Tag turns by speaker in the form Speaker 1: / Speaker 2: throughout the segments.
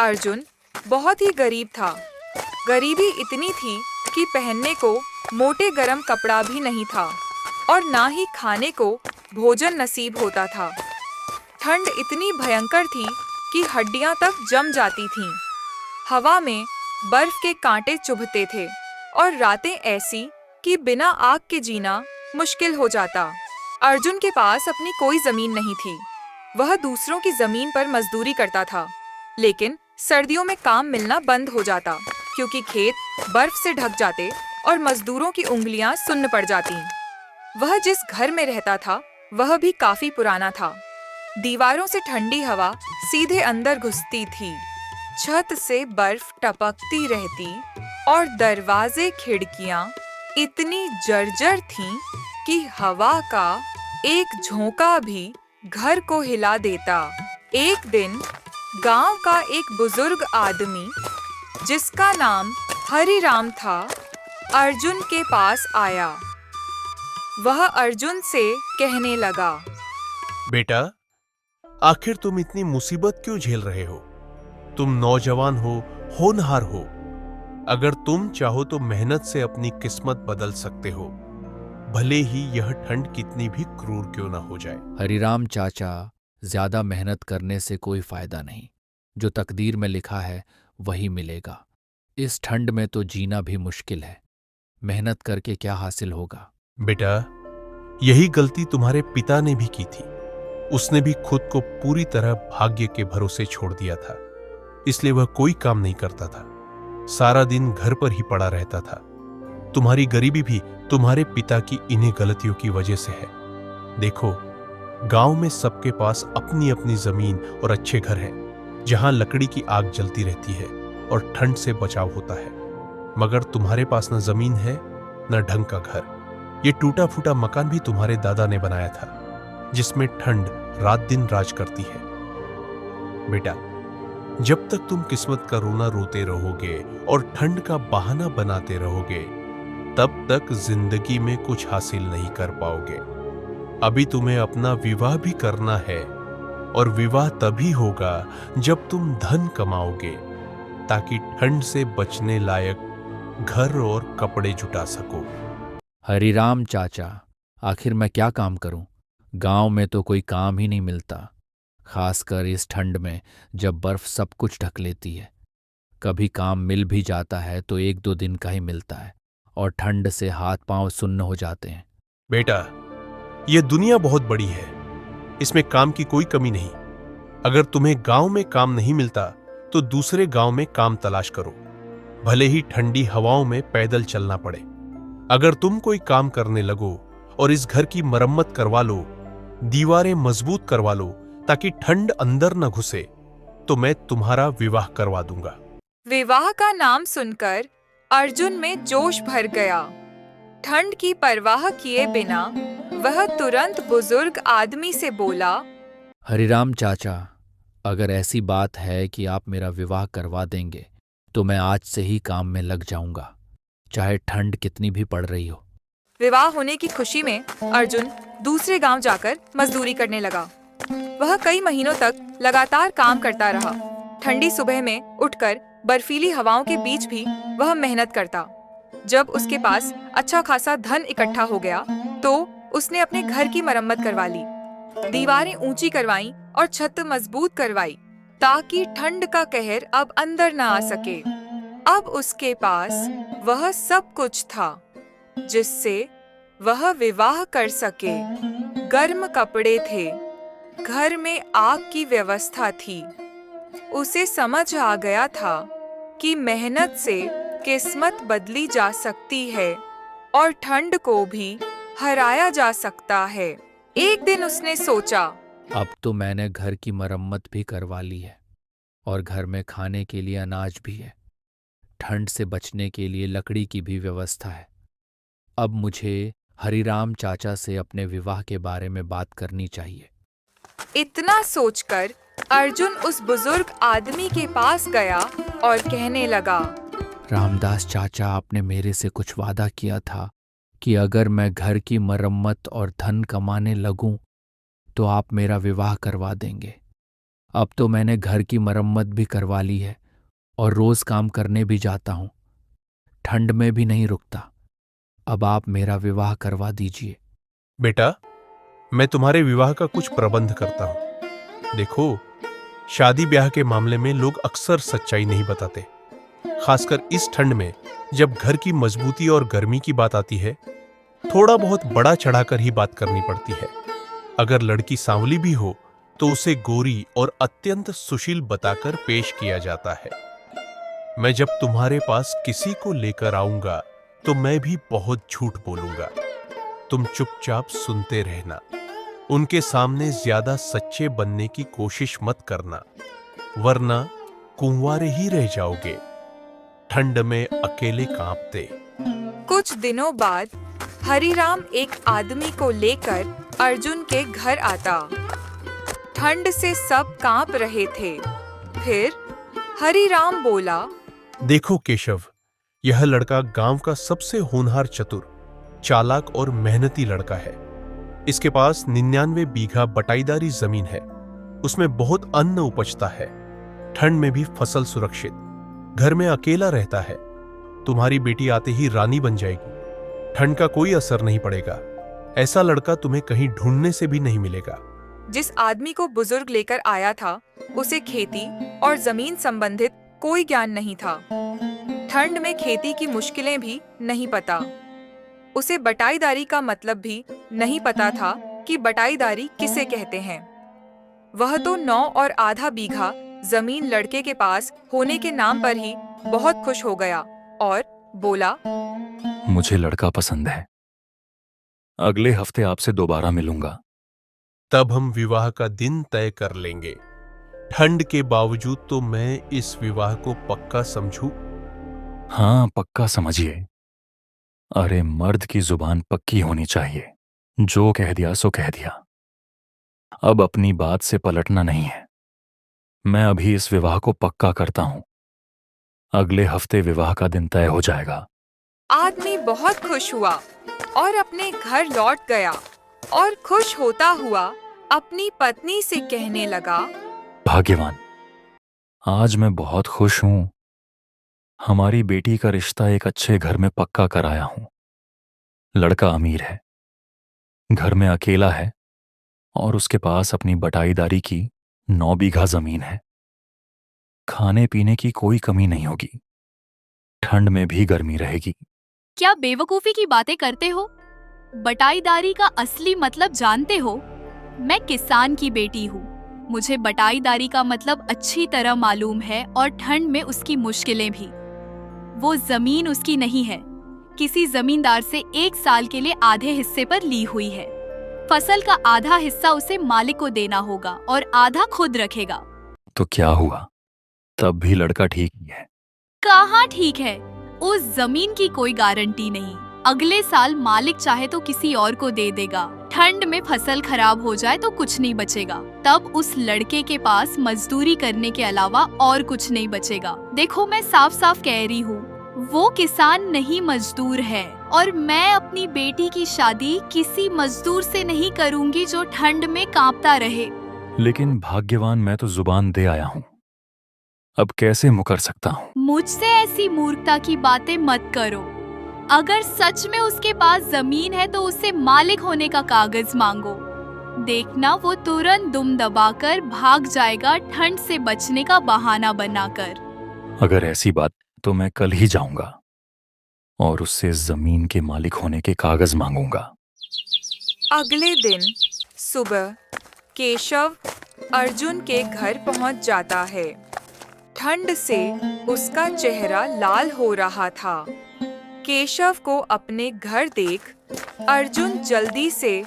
Speaker 1: अर्जुन बहुत ही गरीब था। गरीबी इतनी थी कि पहनने को मोटे गरम कपड़ा भी नहीं था और ना ही खाने को भोजन नसीब होता था। ठंड इतनी भयंकर थी कि हड्डियां तक जम जाती थीं। हवा में बर्फ के कांटे चुभते थे और रातें ऐसी कि बिना आग के जीना मुश्किल हो जाता। अर्जुन के पास अपनी कोई जमीन नहीं थी। वह दूसरों की जमीन पर मजदूरी करता था, लेकिन सर्दियों में काम मिलना बंद हो जाता क्योंकि खेत बर्फ से ढक जाते और मजदूरों की उंगलियां सुन्न पड़ जाती। वह जिस घर में रहता था वह भी काफी पुराना था। दीवारों से ठंडी हवा सीधे अंदर घुसती थी, छत से बर्फ टपकती रहती और दरवाजे खिड़कियां इतनी जर्जर थीं कि हवा का एक झोंका भी घर को हिला देता। एक दिन गांव का एक बुजुर्ग आदमी जिसका नाम हरिराम था, अर्जुन के पास आया। वह अर्जुन से कहने लगा,
Speaker 2: बेटा, आखिर तुम इतनी मुसीबत क्यों झेल रहे हो? तुम नौजवान हो, होनहार हो। अगर तुम चाहो तो मेहनत से अपनी किस्मत बदल सकते हो, भले ही यह ठंड कितनी भी क्रूर क्यों ना हो जाए।
Speaker 3: हरिराम चाचा, ज्यादा मेहनत करने से कोई फायदा नहीं। जो तकदीर में लिखा है वही मिलेगा। इस ठंड में तो जीना भी मुश्किल है। मेहनत करके क्या हासिल होगा?
Speaker 2: बेटा, यही गलती तुम्हारे पिता ने भी की थी। उसने भी खुद को पूरी तरह भाग्य के भरोसे छोड़ दिया था, इसलिए वह कोई काम नहीं करता था। सारा दिन घर पर ही पड़ा रहता था। तुम्हारी गरीबी भी तुम्हारे पिता की इन्हीं गलतियों की वजह से है। देखो, गांव में सबके पास अपनी अपनी जमीन और अच्छे घर हैं, जहां लकड़ी की आग जलती रहती है और ठंड से बचाव होता है। मगर तुम्हारे पास न जमीन है न ढंग का घर। ये टूटा फूटा मकान भी तुम्हारे दादा ने बनाया था, जिसमें ठंड रात दिन राज करती है। बेटा, जब तक तुम किस्मत का रोना रोते रहोगे और ठंड का बहाना बनाते रहोगे, तब तक जिंदगी में कुछ हासिल नहीं कर पाओगे। अभी तुम्हें अपना विवाह भी करना है, और विवाह तभी होगा जब तुम धन कमाओगे, ताकि ठंड से बचने लायक घर और कपड़े जुटा सको।
Speaker 3: हरिराम चाचा, आखिर मैं क्या काम करूं? गांव में तो कोई काम ही नहीं मिलता, खासकर इस ठंड में जब बर्फ सब कुछ ढक लेती है। कभी काम मिल भी जाता है तो 1-2 दिन का ही मिलता है और ठंड से हाथ पांव सुन्न हो जाते हैं।
Speaker 2: बेटा, यह दुनिया बहुत बड़ी है, इसमें काम की कोई कमी नहीं। अगर तुम्हें गांव में काम नहीं मिलता तो दूसरे गांव में काम तलाश करो, भले ही ठंडी हवाओं में पैदल चलना पड़े। अगर तुम कोई काम करने लगो और इस घर की मरम्मत करवा लो, दीवारें मजबूत करवा लो ताकि ठंड अंदर न घुसे, तो मैं तुम्हारा विवाह करवा दूंगा।
Speaker 1: विवाह का नाम सुनकर अर्जुन में जोश भर गया। ठंड की परवाह किए बिना वह तुरंत बुजुर्ग आदमी से बोला,
Speaker 3: हरिराम चाचा, अगर ऐसी बात है कि आप मेरा विवाह करवा देंगे तो मैं आज से ही काम में लग जाऊंगा, चाहे ठंड कितनी भी पड़ रही हो।
Speaker 1: विवाह होने की खुशी में अर्जुन दूसरे गांव जाकर मजदूरी करने लगा। वह कई महीनों तक लगातार काम करता रहा। ठंडी सुबह में उठकर बर्फीली हवाओं के बीच भी वह मेहनत करता। जब उसके पास अच्छा खासा धन इकट्ठा हो गया तो उसने अपने घर की मरम्मत करवा ली, दीवारें ऊंची करवाईं और छत मजबूत करवाई, ताकि ठंड का कहर अब अंदर न आ सके। अब उसके पास वह सब कुछ था जिससे वह विवाह कर सके। गर्म कपड़े थे, घर में आग की व्यवस्था थी। उसे समझ आ गया था कि मेहनत से किस्मत बदली जा सकती है और ठंड को भी हराया जा सकता है। एक दिन उसने सोचा,
Speaker 3: अब तो मैंने घर की मरम्मत भी करवा ली है और घर में खाने के लिए अनाज भी है। ठंड से बचने के लिए लकड़ी की भी व्यवस्था है। अब मुझे हरिराम चाचा से अपने विवाह के बारे में बात करनी चाहिए।
Speaker 1: इतना सोचकर अर्जुन उस बुजुर्ग आदमी के पास गया और कहने लगा,
Speaker 3: रामदास चाचा, आपने मेरे से कुछ वादा किया था कि अगर मैं घर की मरम्मत और धन कमाने लगूं तो आप मेरा विवाह करवा देंगे। अब तो मैंने घर की मरम्मत भी करवा ली है और रोज काम करने भी जाता हूं। ठंड में भी नहीं रुकता। अब आप मेरा विवाह करवा दीजिए।
Speaker 2: बेटा, मैं तुम्हारे विवाह का कुछ प्रबंध करता हूं। देखो, शादी ब्याह के मामले में लोग अक्सर सच्चाई नहीं बताते, खासकर इस ठंड में जब घर की मजबूती और गर्मी की बात आती है। थोड़ा बहुत बड़ा चढ़ाकर ही बात करनी पड़ती है। अगर लड़की सांवली भी हो तो उसे गोरी और अत्यंत सुशील बताकर पेश किया जाता है। मैं जब तुम्हारे पास किसी को लेकर आऊंगा तो मैं भी बहुत झूठ बोलूंगा। तुम चुपचाप सुनते रहना। उनके सामने ज्यादा सच्चे बनने की कोशिश मत करना, वरना कुंवारे ही रह जाओगे, ठंड में अकेले कांपते।
Speaker 1: कुछ दिनों बाद हरिराम एक आदमी को लेकर अर्जुन के घर आता। ठंड से सब कांप रहे थे। फिर हरिराम बोला,
Speaker 2: देखो केशव, यह लड़का गांव का सबसे होनहार, चतुर, चालाक और मेहनती लड़का है। इसके पास 99 बीघा बटाईदारी जमीन है। उसमें बहुत अन्न उपजता है। ठंड में भी फसल सुरक्षित। घर में अकेला रहता है। तुम्हारी बेटी आते ही रानी बन जाएगी। ठंड का कोई असर नहीं पड़ेगा। ऐसा लड़का तुम्हें कहीं ढूंढने से भी नहीं मिलेगा।
Speaker 1: जिस आदमी को बुजुर्ग लेकर आया था, उसे खेती और जमीन संबंधित कोई ज्ञान नहीं था। ठंड में खेती की मुश्किलें भी नहीं पता। उसे बटाईदारी का मतलब भी नहीं पता था कि बटाईदारी किसे कहते हैं। वह तो 9 और आधा बीघा जमीन लड़के के पास होने के नाम पर ही बहुत खुश हो गया और बोला,
Speaker 4: मुझे लड़का पसंद है। अगले हफ्ते आपसे दोबारा मिलूंगा।
Speaker 2: तब हम विवाह का दिन तय कर लेंगे। ठंड के बावजूद तो मैं इस विवाह को पक्का समझूं।
Speaker 4: हाँ, पक्का समझिए। अरे, मर्द की जुबान पक्की होनी चाहिए। जो कह दिया सो कह दिया। अब अपनी बात से पलटना नहीं है। मैं अभी इस विवाह को पक्का करता हूं। अगले हफ्ते विवाह का दिन तय हो जाएगा।
Speaker 1: आदमी बहुत खुश हुआ और अपने घर लौट गया और खुश होता हुआ अपनी पत्नी से कहने लगा,
Speaker 4: भाग्यवान, आज मैं बहुत खुश हूं। हमारी बेटी का रिश्ता एक अच्छे घर में पक्का कराया हूं। लड़का अमीर है, घर में अकेला है और उसके पास अपनी बटाईदारी की 9 बीघा जमीन है। खाने पीने की कोई कमी नहीं होगी। ठंड में भी गर्मी रहेगी।
Speaker 5: क्या बेवकूफी की बातें करते हो? बटाईदारी का असली मतलब जानते हो? मैं किसान की बेटी हूँ। मुझे बटाईदारी का मतलब अच्छी तरह मालूम है और ठंड में उसकी मुश्किलें भी। वो जमीन उसकी नहीं है, किसी जमींदार से 1 साल के लिए आधे हिस्से पर ली हुई है। फसल का आधा हिस्सा उसे मालिक को देना होगा और आधा खुद रखेगा।
Speaker 4: तो क्या हुआ? तब भी लड़का ठीक ही है।
Speaker 5: कहाँ ठीक है? उस जमीन की कोई गारंटी नहीं। अगले साल मालिक चाहे तो किसी और को दे देगा। ठंड में फसल खराब हो जाए तो कुछ नहीं बचेगा। तब उस लड़के के पास मजदूरी करने के अलावा और कुछ नहीं बचेगा। देखो, मैं साफ साफ कह रही हूँ, वो किसान नहीं, मजदूर है। और मैं अपनी बेटी की शादी किसी मजदूर से नहीं करूँगी जो ठंड में कांपता रहे।
Speaker 4: लेकिन भाग्यवान, मैं तो जुबान दे आया हूँ। अब कैसे मुकर सकता हूँ?
Speaker 5: मुझसे ऐसी मूर्खता की बातें मत करो। अगर सच में उसके पास जमीन है तो उससे मालिक होने का कागज मांगो। देखना, वो तुरंत दुम दबाकर भाग जाएगा, ठंड से बचने का बहाना बनाकर।
Speaker 4: अगर ऐसी बात तो मैं कल ही जाऊंगा और उससे जमीन के मालिक होने के कागज मांगूंगा।
Speaker 1: अगले दिन सुबह केशव अर्जुन के घर पहुंच जाता है। ठंड से उसका चेहरा लाल हो रहा था। केशव को अपने घर देख अर्जुन जल्दी से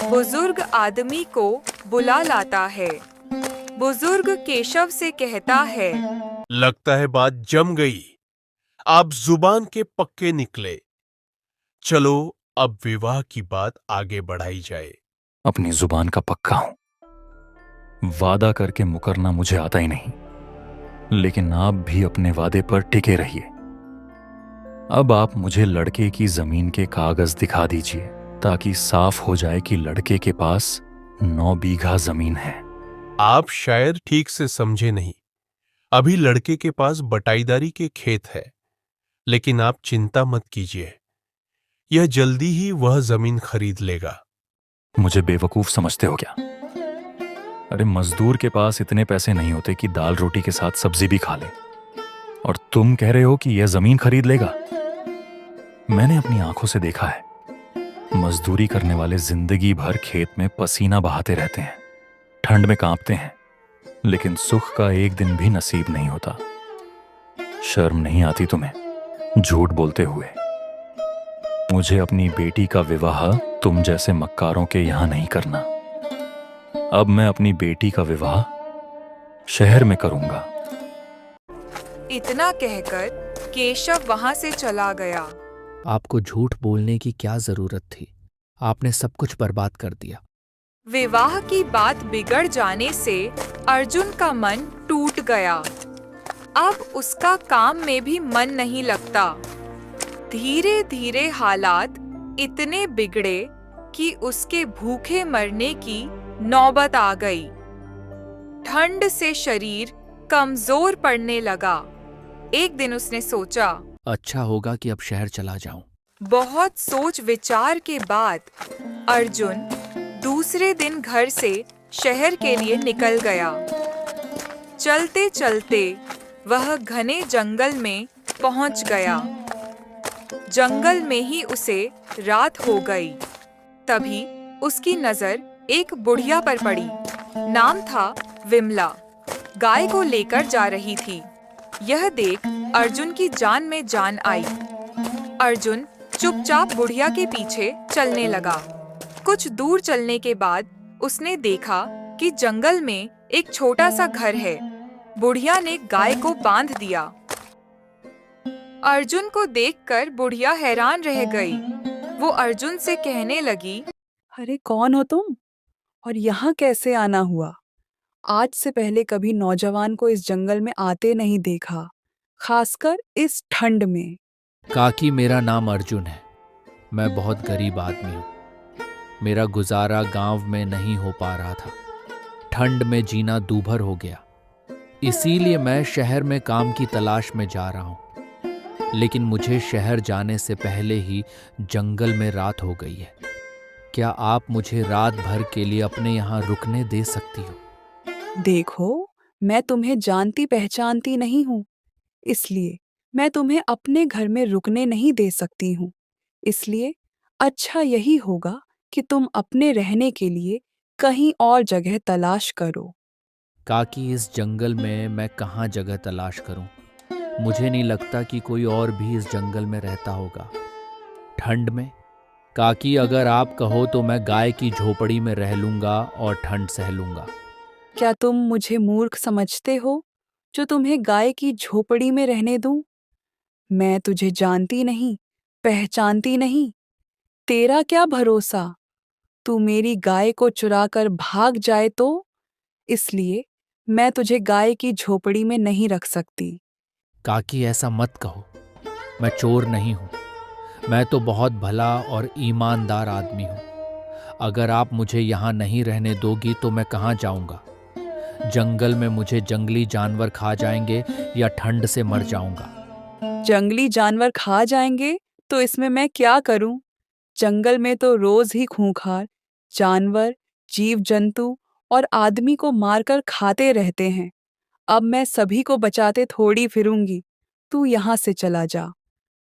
Speaker 1: बुजुर्ग आदमी को बुला लाता है। बुजुर्ग केशव से कहता है,
Speaker 2: लगता है बात जम गई। आप जुबान के पक्के निकले। चलो अब विवाह की बात आगे बढ़ाई जाए।
Speaker 4: अपनी जुबान का पक्का हूं। वादा करके मुकरना मुझे आता ही नहीं, लेकिन आप भी अपने वादे पर टिके रहिए। अब आप मुझे लड़के की जमीन के कागज दिखा दीजिए ताकि साफ हो जाए कि लड़के के पास 9 बीघा जमीन है।
Speaker 2: आप शायद ठीक से समझे नहीं। अभी लड़के के पास बटाईदारी के खेत है, लेकिन आप चिंता मत कीजिए, यह जल्दी ही वह जमीन खरीद लेगा।
Speaker 4: मुझे बेवकूफ समझते हो क्या? अरे मजदूर के पास इतने पैसे नहीं होते कि दाल रोटी के साथ सब्जी भी खा ले, और तुम कह रहे हो कि यह जमीन खरीद लेगा? मैंने अपनी आंखों से देखा है, मजदूरी करने वाले जिंदगी भर खेत में पसीना बहाते रहते हैं, ठंड में कांपते हैं, लेकिन सुख का एक दिन भी नसीब नहीं होता। शर्म नहीं आती तुम्हें झूठ बोलते हुए? मुझे अपनी बेटी का विवाह तुम जैसे मक्कारों के यहां नहीं करना। अब मैं अपनी बेटी का विवाह शहर में करूंगा।
Speaker 1: इतना कहकर केशव वहां से चला गया।
Speaker 3: आपको झूठ बोलने की क्या जरूरत थी? आपने सब कुछ बर्बाद कर दिया।
Speaker 1: विवाह की बात बिगड़ जाने से अर्जुन का मन टूट गया। अब उसका काम में भी मन नहीं लगता। धीरे धीरे हालात इतने बिगड़े कि उसके भूखे मरने की नौबत आ गई। ठंड से शरीर कमजोर पड़ने लगा। एक दिन उसने सोचा,
Speaker 3: अच्छा होगा कि अब शहर चला जाऊं।
Speaker 1: बहुत सोच विचार के बाद अर्जुन दूसरे दिन घर से शहर के लिए निकल गया। चलते चलते वह घने जंगल में पहुंच गया। जंगल में ही उसे रात हो गई। तभी उसकी नजर एक बुढ़िया पर पड़ी। नाम था विमला। गाय को लेकर जा रही थी। यह देख अर्जुन की जान में जान आई। अर्जुन चुपचाप बुढ़िया के पीछे चलने लगा। कुछ दूर चलने के बाद उसने देखा कि जंगल में एक छोटा सा घर है। बुढ़िया ने गाय को बांध दिया। अर्जुन को देखकर बुढ़िया हैरान रह गई। वो अर्जुन से कहने लगी,
Speaker 6: अरे कौन हो तुम और यहाँ कैसे आना हुआ? आज से पहले कभी नौजवान को इस जंगल में आते नहीं देखा, खासकर इस ठंड में।
Speaker 3: काकी, मेरा नाम अर्जुन है। मैं बहुत गरीब आदमी हूँ। मेरा गुजारा गांव में नहीं हो पा रहा था। ठंड में जीना दूभर हो गया। इसीलिए मैं शहर में काम की तलाश में जा रहा हूँ। लेकिन मुझे शहर जाने से पहले ही जंगल में रात हो गई है। क्या आप मुझे रात भर के लिए अपने यहाँ रुकने दे सकती हो?
Speaker 6: देखो, मैं तुम्हें जानती पहचानती नहीं हूँ, इसलिए मैं तुम्हें अपने घर में रुकने नहीं दे सकती हूँ। इसलिए अच्छा यही होगा कि तुम अपने रहने के लिए कहीं और जगह तलाश करो।
Speaker 3: काकी, इस जंगल में मैं कहाँ जगह तलाश करूं? मुझे नहीं लगता कि कोई और भी इस जंगल में रहता होगा। ठंड में? काकी, अगर आप कहो तो मैं गाय की झोपड़ी में रह लूंगा और ठंड सह लूंगा।
Speaker 6: क्या तुम मुझे मूर्ख समझते हो जो तुम्हें गाय की झोपड़ी में रहने दूं? मैं तुझे जानती नहीं, पहचानती नहीं। तेरा क्या भरोसा, तू मेरी गाय को चुराकर भाग जाए तो? इसलिए मैं तुझे गाय की झोपड़ी में नहीं रख सकती।
Speaker 3: काकी, ऐसा मत कहो। मैं चोर नहीं हूं। मैं तो बहुत भला और ईमानदार आदमी हूं। अगर आप मुझे यहाँ नहीं रहने दोगी तो मैं कहाँ जाऊंगा? जंगल में मुझे जंगली जानवर खा जाएंगे या ठंड से मर जाऊंगा।
Speaker 6: जंगली जानवर खा जाएंगे तो इसमें मैं क्या करूं? जंगल में तो रोज ही खूंखार जानवर, जीव जंतु और आदमी को मारकर खाते रहते हैं। अब मैं सभी को बचाते थोड़ी फिरूंगी। तू यहाँ से चला जा।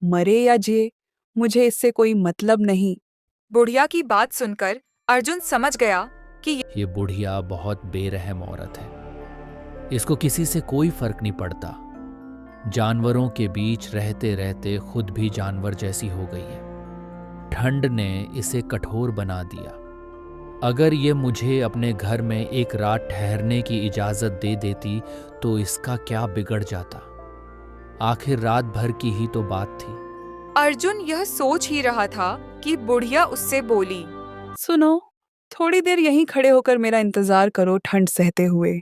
Speaker 6: मरे या जिए, मुझे इससे कोई मतलब नहीं।
Speaker 1: बुढ़िया की बात सुनकर अर्जुन समझ गया कि
Speaker 3: ये बुढ़िया बहुत बेरहम औरत है। इसको किसी से कोई फर्क नहीं पड़ता। जानवरों के बीच रहते रहते खुद भी जानवर जैसी हो गई है। ठंड ने इसे कठोर बना दिया। अगर ये मुझे अपने घर में एक रात ठहरने की इजाजत दे देती तो इसका क्या बिगड़ जाता? आखिर रात भर की ही तो बात थी।
Speaker 1: अर्जुन यह सोच ही रहा था कि बुढ़िया उससे बोली,
Speaker 6: सुनो, थोड़ी देर यहीं खड़े होकर मेरा इंतजार करो ठंड सहते हुए।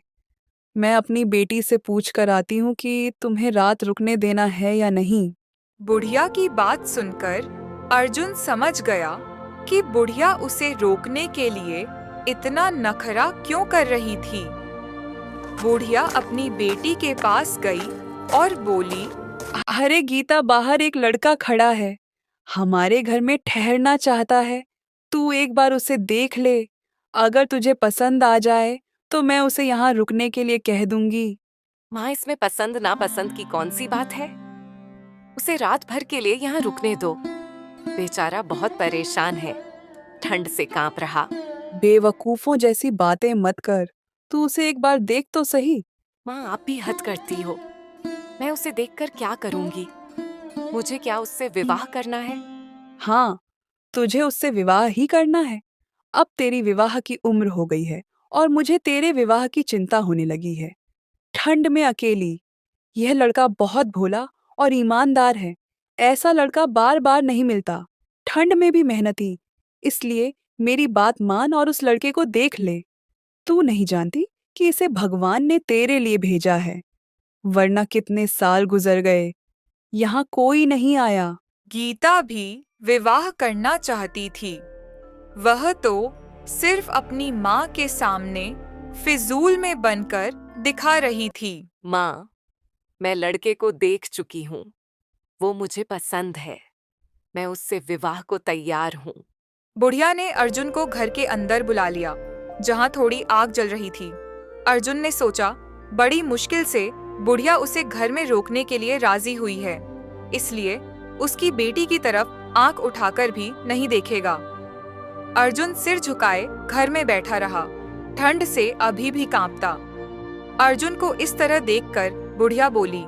Speaker 6: मैं अपनी बेटी से पूछ कर आती हूँ कि तुम्हें रात रुकने देना है या नहीं।
Speaker 1: बुढ़िया की बात सुनकर अर्जुन समझ गया कि बुढ़िया उसे रोकने के लिए इतना नखरा क्यों कर रही थी। बुढ़िया अपनी बेटी के पास गई और बोली,
Speaker 6: अरे गीता, बाहर एक लड़का खड़ा है, हमारे घर में ठहरना चाहता है। तू एक बार उसे देख ले, अगर तुझे पसंद आ जाए तो मैं उसे यहाँ रुकने के लिए कह दूंगी।
Speaker 7: माँ, इसमें पसंद नापसंद की कौन सी बात है? उसे रात भर के लिए यहाँ रुकने दो। बेचारा बहुत परेशान है, ठंड से कांप रहा।
Speaker 6: बेवकूफों जैसी बातें मत कर, तू उसे एक बार देख तो सही।
Speaker 7: माँ, आप भी हद करती हो। मैं उसे देखकर क्या करूंगी? मुझे क्या उससे विवाह करना है?
Speaker 6: हाँ, तुझे उससे विवाह ही करना है। अब तेरी विवाह की उम्र हो गई है और मुझे तेरे विवाह की चिंता होने लगी है। ठंड में अकेली, यह लड़का बहुत भोला और ईमानदार है। ऐसा लड़का बार बार नहीं मिलता, ठंड में भी मेहनती। इसलिए मेरी बात मान और उस लड़के को देख ले। तू नहीं जानती कि इसे भगवान ने तेरे लिए भेजा है, वरना कितने साल गुजर गए, यहाँ कोई नहीं आया।
Speaker 1: गीता भी विवाह करना चाहती थी। वह तो सिर्फ अपनी माँ के सामने फिजूल में बनकर दिखा रही थी।
Speaker 7: माँ, मैं लड़के को देख चुकी हूँ। वो मुझे पसंद है। मैं उससे विवाह को तैयार हूँ।
Speaker 1: बुढ़िया ने अर्जुन को घर के अंदर बुला लिया, जहाँ थोड़ी आग जल रही थी। अर्जुन ने सोचा, बड़ी मुश्किल से बुढ़िया उसे घर में रोकने के लिए राजी हुई है, इसलिए उसकी बेटी की तरफ आंख उठाकर भी नहीं देखेगा। अर्जुन सिर झुकाए घर में बैठा रहा, ठंड से अभी भी कांपता। अर्जुन को इस तरह देखकर बुढ़िया बोली,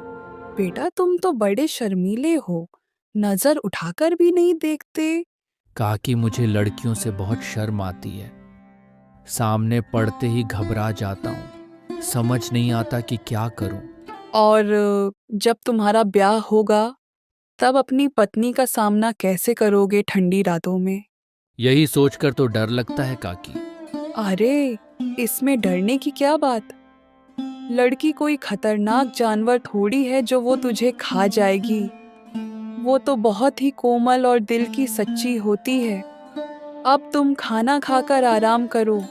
Speaker 6: बेटा, तुम तो बड़े शर्मीले हो, नजर उठाकर भी नहीं देखते।
Speaker 3: काकी, मुझे लड़कियों से बहुत शर्म आती है। सामने पड़ते ही घबरा जाता हूँ, समझ नहीं आता कि क्या करूँ।
Speaker 6: और जब तुम्हारा ब्याह होगा तब अपनी पत्नी का सामना कैसे करोगे ठंडी रातों में?
Speaker 3: यही सोचकर तो डर लगता है काकी।
Speaker 6: अरे, इसमें डरने की क्या बात? लड़की कोई खतरनाक जानवर थोड़ी है जो वो तुझे खा जाएगी। वो तो बहुत ही कोमल और दिल की सच्ची होती है। अब तुम खाना खाकर आराम करो,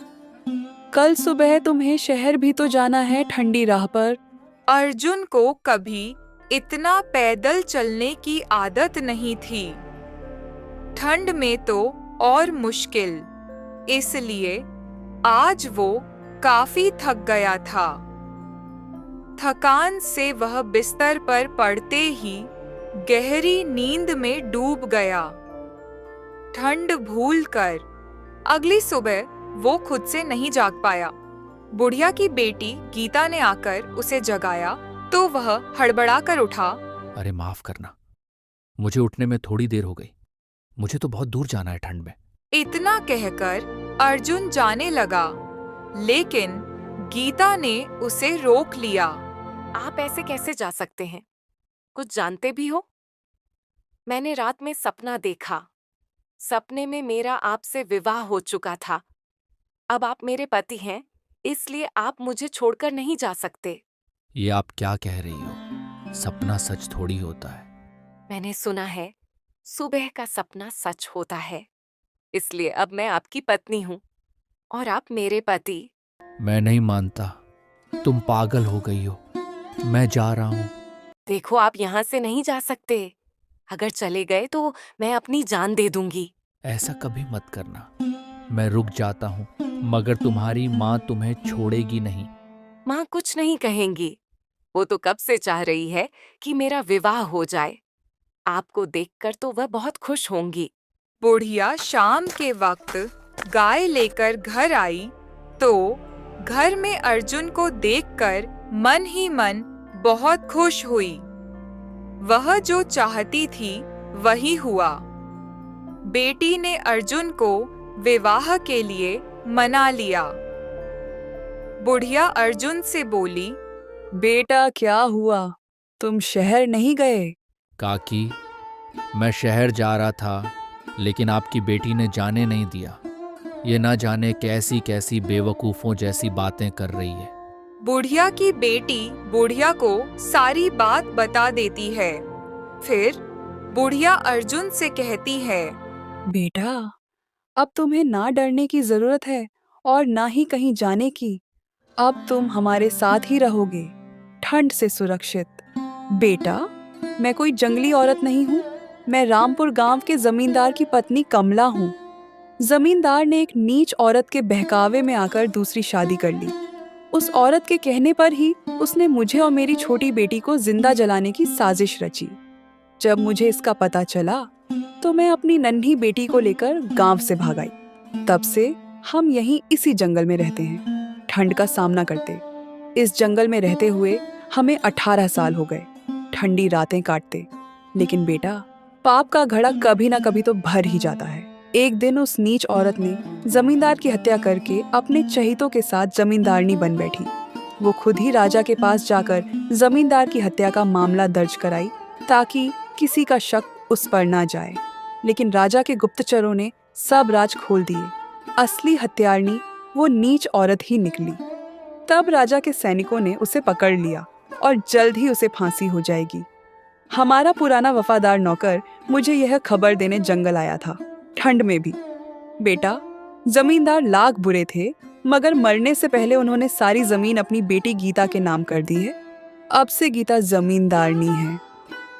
Speaker 6: कल सुबह तुम्हें शहर भी तो जाना है ठंडी राह पर।
Speaker 1: अर्जुन को कभी इतना पैदल चलने की आदत नहीं थी, ठंड में तो और मुश्किल। इसलिए आज वो काफी थक गया था। थकान से वह बिस्तर पर पड़ते ही गहरी नींद में डूब गया। ठंड भूलकर अगली सुबह वो खुद से नहीं जाग पाया। बुढ़िया की बेटी गीता ने आकर उसे जगाया तो वह हड़बड़ाकर उठा।
Speaker 3: अरे माफ करना, मुझे उठने में थोड़ी देर हो गई। मुझे तो बहुत दूर जाना है ठंड में।
Speaker 1: इतना कहकर अर्जुन जाने लगा, लेकिन गीता ने उसे रोक लिया।
Speaker 7: आप ऐसे कैसे जा सकते हैं? कुछ जानते भी हो? मैंने रात में सपना देखा। सपने में मेरा आपसे विवाह हो चुका था। अब आप मेरे पति हैं, इसलिए आप मुझे छोड़कर नहीं जा सकते।
Speaker 3: ये आप क्या कह रही हो? सपना सच थोड़ी होता है।
Speaker 7: मैंने सुना है सुबह का सपना सच होता है, इसलिए अब मैं आपकी पत्नी हूँ और आप मेरे पति।
Speaker 3: मैं नहीं मानता, तुम पागल हो गई हो। मैं जा रहा हूँ।
Speaker 7: देखो, आप यहाँ से नहीं जा सकते। अगर चले गए तो मैं अपनी जान दे दूंगी।
Speaker 3: ऐसा कभी मत करना। मैं रुक जाता हूँ, मगर तुम्हारी माँ तुम्हें छोड़ेगी नहीं।
Speaker 7: माँ कुछ नहीं कहेंगी। वो तो कब से चाह रही है कि मेरा विवाह हो जाए। आपको देखकर तो वह बहुत खुश होंगी।
Speaker 1: बुढ़िया शाम के वक्त गाय लेकर घर आई तो घर में अर्जुन को देखकर मन ही मन बहुत खुश हुई। वह जो चाहती थी वही हुआ। बेटी ने अर्जुन को विवाह के लिए मना लिया। बुढ़िया अर्जुन से बोली,
Speaker 6: बेटा, क्या हुआ? तुम शहर नहीं गए?
Speaker 3: काकी, मैं शहर जा रहा था, लेकिन आपकी बेटी ने जाने नहीं दिया। ये ना जाने कैसी कैसी बेवकूफ़ों जैसी बातें कर रही है।
Speaker 1: बुढ़िया की बेटी बुढ़िया को सारी बात बता देती है। फिर बुढ़िया अर्जुन से कहती है,
Speaker 6: बेटा, अब तुम्हें ना डरने की जरूरत है और ना ही कहीं जाने की। अब तुम हमारे साथ ही रहोगे, ठंड से सुरक्षित। बेटा, मैं कोई जंगली औरत नहीं हूँ। मैं रामपुर गांव के जमींदार की पत्नी कमला हूँ। जमींदार ने एक नीच औरत के बहकावे में आकर दूसरी शादी कर ली। उस औरत के कहने पर ही उसने मुझे और मेरी छोटी बेटी को जिंदा जलाने की साजिश रची। जब मुझे इसका पता चला तो मैं अपनी नन्ही बेटी को लेकर गांव से भाग आई। तब से हम यहीं इसी जंगल में रहते हैं, ठंड का सामना करते। इस जंगल में रहते हुए हमें 18 साल हो गए, ठंडी रातें काटते। लेकिन बेटा, पाप का घड़ा कभी ना कभी तो भर ही जाता है। एक दिन उस नीच औरत ने जमींदार की हत्या करके अपने चहितों के साथ जमींदारनी बन बैठी। वो खुद ही राजा के पास जाकर जमींदार की हत्या का मामला दर्ज कराई ताकि किसी का शक उस पर ना जाए। लेकिन राजा के गुप्तचरों ने सब राज खोल दिए। असली हत्यारनी वो नीच औरत ही निकली। तब राजा के सैनिकों ने उसे पकड़ लिया और जल्द ही उसे फांसी हो जाएगी। हमारा पुराना वफादार नौकर मुझे यह खबर देने जंगल आया था, ठंड में भी। बेटा, जमींदार लाख बुरे थे, मगर मरने से पहले उन्होंने सारी जमीन अपनी बेटी गीता के नाम कर दी है। अब से गीता जमींदारनी है।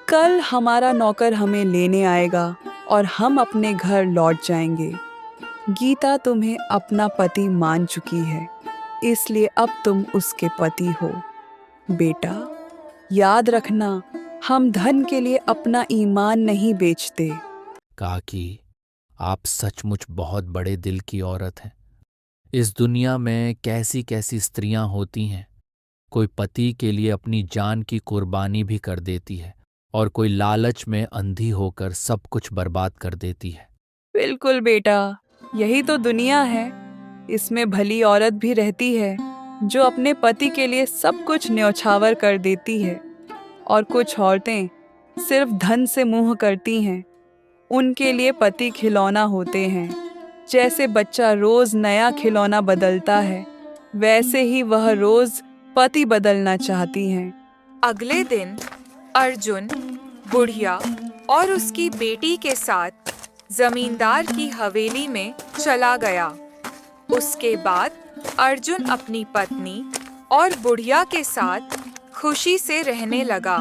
Speaker 6: कल हमारा नौकर हमें लेने आएगा और हम अपने घर लौट जाएंगे। गीता तुम्हें अपना पति मान चुकी है, इसलिए अब तुम उसके पति हो। बेटा, याद रखना, हम धन के लिए अपना ईमान नहीं बेचते।
Speaker 3: काकी, आप सचमुच बहुत बड़े दिल की औरत हैं। इस दुनिया में कैसी कैसी स्त्रियां होती हैं। कोई पति के लिए अपनी जान की कुर्बानी भी कर देती है और कोई लालच में अंधी होकर सब कुछ बर्बाद कर देती है।
Speaker 6: बिल्कुल बेटा, यही तो दुनिया है। इसमें भली औरत भी रहती है जो अपने पति के लिए सब कुछ न्यौछावर कर देती है, और कुछ औरतें सिर्फ धन से मोह करती हैं। उनके लिए पति खिलौना होते हैं। जैसे बच्चा रोज नया खिलौना बदलता है, वैसे ही वह रोज पति बदलना चाहती हैं।
Speaker 1: अगले दिन अर्जुन, बुढ़िया और उसकी बेटी के साथ जमींदार की हवेली में चला गया। उसके बाद अर्जुन अपनी पत्नी और बुढ़िया के साथ खुशी से रहने लगा।